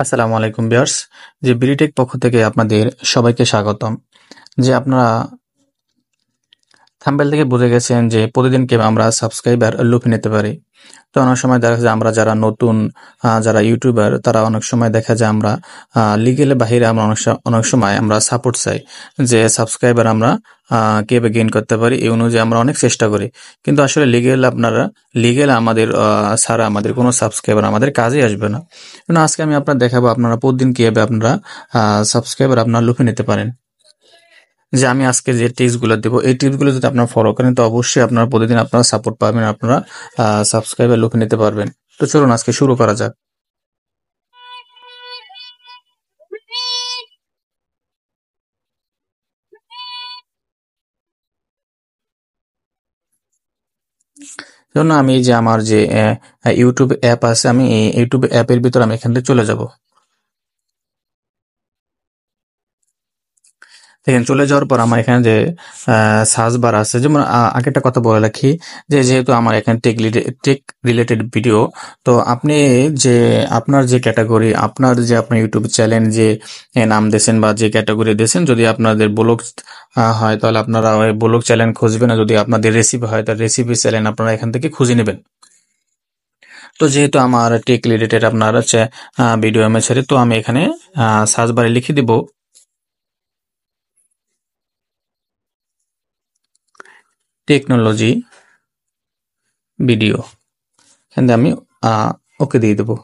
আসসালামু আলাইকুম ভিউয়ার্স। যে বিডিটেক পক্ষ থেকে আপনাদের সবাইকে স্বাগতম। যে আপনারা থাম্বনেল থেকে বুঝে গেছেন যে প্রতিদিন কিভাবে আমরা সাবস্ক্রাইবার লুফে নিতে পারি। তো অনেক সময় দেখা যায় আমরা যারা নতুন যারা ইউটিউবার তারা অনেক সময় দেখা যায় আমরা লিগেল বাহিরে আমরা অনেক সময় আমরা সাপোর্ট চাই যে সাবস্ক্রাইবার আমরা কিভাবে গেইন করতে পারি, এই অনুযায়ী আমরা অনেক চেষ্টা করি। কিন্তু আসলে লিগেল আমাদের ছাড়া আমাদের কোনো সাবস্ক্রাইবার আমাদের কাজে আসবে না। কিন্তু আজকে আমি আপনার দেখাবো আপনারা প্রতিদিন কিভাবে আপনারা সাবস্ক্রাইবার আপনারা লুফে নিতে পারেন। যে আমি আজকে যে টিপসগুলো দেবো এই টিপসগুলো যদি আপনারা ফলো করেন তো অবশ্যই আপনারা প্রতিদিন আপনারা সাপোর্ট পাবেন, আপনারা সাবস্ক্রাইবার লুফে নিতে পারবেন। তো চলুন আজকে শুরু করা যাক। জন্য আমি যে আমার যে ইউটিউব অ্যাপ আছে, আমি এই ইউটিউব অ্যাপের ভিতর আমি এখান থেকে চলে যাব। দেখেন চলে যাওয়ার পর আমার এখানে যে সার্চ বার আছে, যেমন আগে একটা কথা বলে রাখি যে যেহেতু আমার এখানে টেক রিলেটেড ভিডিও, তো আপনি যে আপনার যে ক্যাটাগরি আপনার যে আপনার ইউটিউব চ্যানেল যে নাম দিয়েছেন বা যে ক্যাটাগরি দিয়েছেন, যদি আপনাদের ব্লগ হয় তাহলে আপনারা ওই ব্লগ চ্যানেল খুঁজবেন, আর যদি আপনাদের রেসিপি হয় তাহলে রেসিপি চ্যানেল আপনারা এখান থেকে খুঁজে নেবেন। তো যেহেতু আমার টেক রিলেটেড আপনার হচ্ছে ভিডিও আমি ছেড়ে, তো আমি এখানে সার্চ বারে লিখে দিব টেকনোলজি ভিডিও। এখান থেকে আমি ওকে দিয়ে দেবো।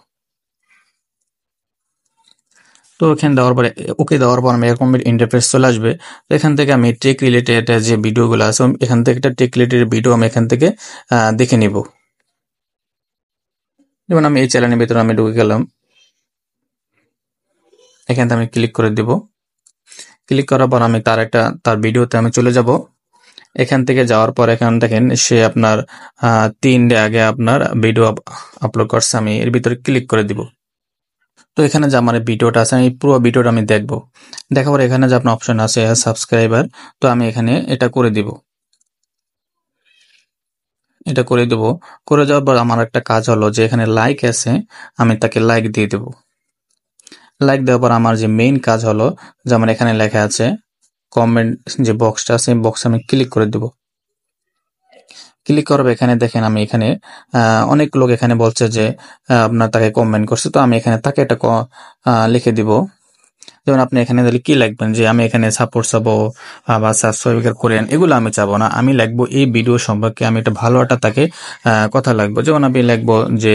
তো এখানে দেওয়ার পরে ওকে দেওয়ার পর আমি এরকম ইন্টারফেস চলে আসবে। তো এখান থেকে আমি টেক রিলেটেড যে ভিডিওগুলো আছে এখান থেকে একটা টেক রিলেটেড ভিডিও আমি এখান থেকে দেখে নিব। যেমন আমি এই চ্যানেলের ভিতরে আমি ঢুকে গেলাম, এখান থেকে আমি ক্লিক করে দিব। ক্লিক করার পর আমি তার ভিডিওতে আমি চলে যাব। এখান থেকে যাওয়ার পর এখান দেখেন সে আপনার 3 ডে আগে আপনার ভিডিও আপলোড করছে, আমি এর ভিতরে ক্লিক করে দিব। তো এখানে যে আমার ভিডিওটা আছে আমি পুরো ভিডিওটা আমি দেখবো। দেখার পর এখানে যে আপনার অপশন আছে সাবস্ক্রাইবার, তো আমি এখানে এটা করে দিব। এটা করে দেব। করে যাওয়ার পর আমার একটা কাজ হলো যে এখানে লাইক আছে, আমি তাকে লাইক দিয়ে দেব। লাইক দেওয়ার পর আমার যে মেইন কাজ হলো যে আমার এখানে লেখা আছে কমেন্ট, যে বক্সটা আছে বক্সে আমি ক্লিক করে দেব। ক্লিক করবে, এখানে দেখেন আমি এখানে অনেক লোক এখানে বলছে যে আপনার তাকে কমেন্ট করছে, তো আমি এখানে তাকে এটা লিখে দিব। যেমন আপনি এখানে তাহলে কি লিখবেন যে আমি এখানে সাপোর্ট চাবো বা সাবস্ক্রাইব করেন, এগুলো আমি চাবো না। আমি লিখবো এই ভিডিও সম্পর্কে আমি একটা ভালো একটা তাকে কথা লিখবো। যেমন আমি লিখবো যে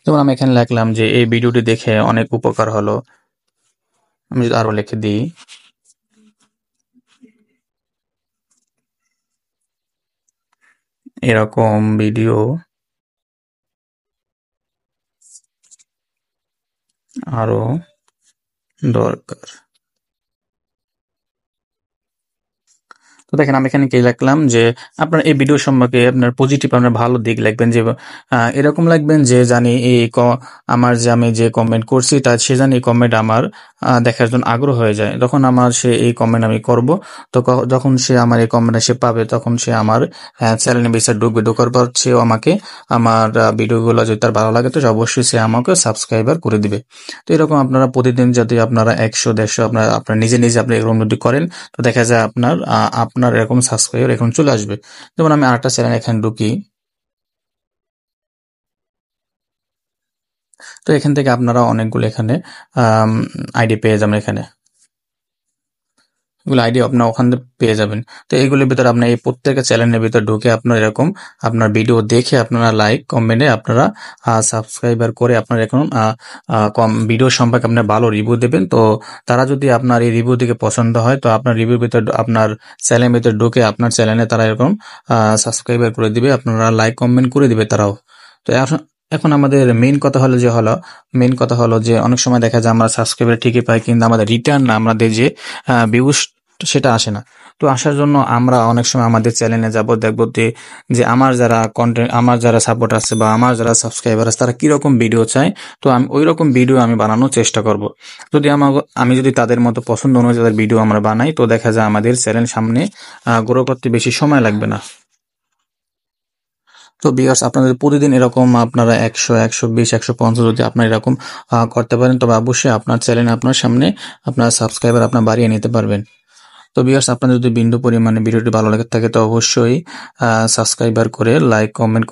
যেমন আমি এখানে লিখলাম যে এই ভিডিওটি দেখে অনেক উপকার হলো। আমি যদি আরো লিখে দিই এরকম ভিডিও আরো দরকার। তো দেখেন আমি এখানে কি লিখলাম যে আপনার এই ভিডিও সম্পর্কে আপনার পজিটিভ আপনার ভালো দিক লিখবেন, যে এরকম লিখবেন যে জানি আমার যে আমি যে কমেন্ট করছি তা সে জানি এই কমেন্ট আমার দেখার জন্য আগ্রহ হয়ে যায়, তখন আমার সে এই কমেন্ট আমি করব। তো যখন সে আমার এই কমেন্ট সে পাবে তখন সে আমার চ্যানেলে বিষয়ে ঢুকবে, ঢোকার পর সেও আমাকে আমার ভিডিওগুলো যদি তার ভালো লাগে তো অবশ্যই সে আমাকে সাবস্ক্রাইবার করে দিবে। তো এরকম আপনারা প্রতিদিন যদি আপনারা 100-150 আপনার নিজে নিজে আপনি এরকম যদি করেন তো দেখা যায় আপনার এরকম সাবস্ক্রাইবার এখন চলে আসবে। যেমন আমি আরেকটা চ্যানেল এখানে ঢুকি, তো এখান থেকে আপনারা অনেকগুলো এখানে আইডি পেয়ে যাবেন। এগুলো আইডি আপনার ওখান থেকে পেয়ে যাবেন। তো এইগুলোর ভিতরে আপনার এই প্রত্যেকটা চ্যানেলের ভিতরে ঢুকে আপনার এরকম আপনার ভিডিও দেখে আপনারা লাইক কমেন্টে আপনারা সাবস্ক্রাইবার করে আপনার এখন ভিডিও সম্পর্কে আপনার ভালো রিভিউ দেবেন। তো তারা যদি আপনার এই রিভিউ দিকে পছন্দ হয় তো আপনার রিভিউর ভিতরে আপনার চ্যানেলের ভিতরে ঢুকে আপনার চ্যানেলে তারা এরকম সাবস্ক্রাইবার করে দিবে, আপনারা লাইক কমেন্ট করে দিবে তারাও। তো এখন এখন আমাদের মেইন কথা হলো যে অনেক সময় দেখা যায় আমরা সাবস্ক্রাইবার ঠিকই পাই কিন্তু আমাদের রিটার্ন আমাদের যে ভিউজ সেটা আসে না। তো আসার জন্য আমরা অনেক সময় আমাদের চ্যানেলে যাব, দেখবো যে আমার যারা সাপোর্ট আছে বা আমার যারা সাবস্ক্রাইবার আছে তারা কিরকম ভিডিও চায়। তো আমি ওই রকম ভিডিও আমি বানানোর চেষ্টা করব। আমি যদি তাদের মতো পছন্দ অনুযায়ী তাদের ভিডিও আমরা বানাই, তো দেখা যায় আমাদের চ্যানেল সামনে গ্রো করতে বেশি সময় লাগবে না। তো ভিউয়ার্স, আপনাদের প্রতিদিন এরকম আপনারা 100, 120, 150 যদি আপনারা এরকম করতে পারেন, তবে অবশ্যই আপনার চ্যানেল আপনার সামনে আপনার সাবস্ক্রাইবার আপনার বাড়িয়ে নিতে পারবেন। তো ভিউয়ার্স, আপনাদের যদি বিন্দু পরিমাণে ভিডিওটি ভালো লাগে থাকে তো অবশ্যই সাবস্ক্রাইবার করে লাইক কমেন্ট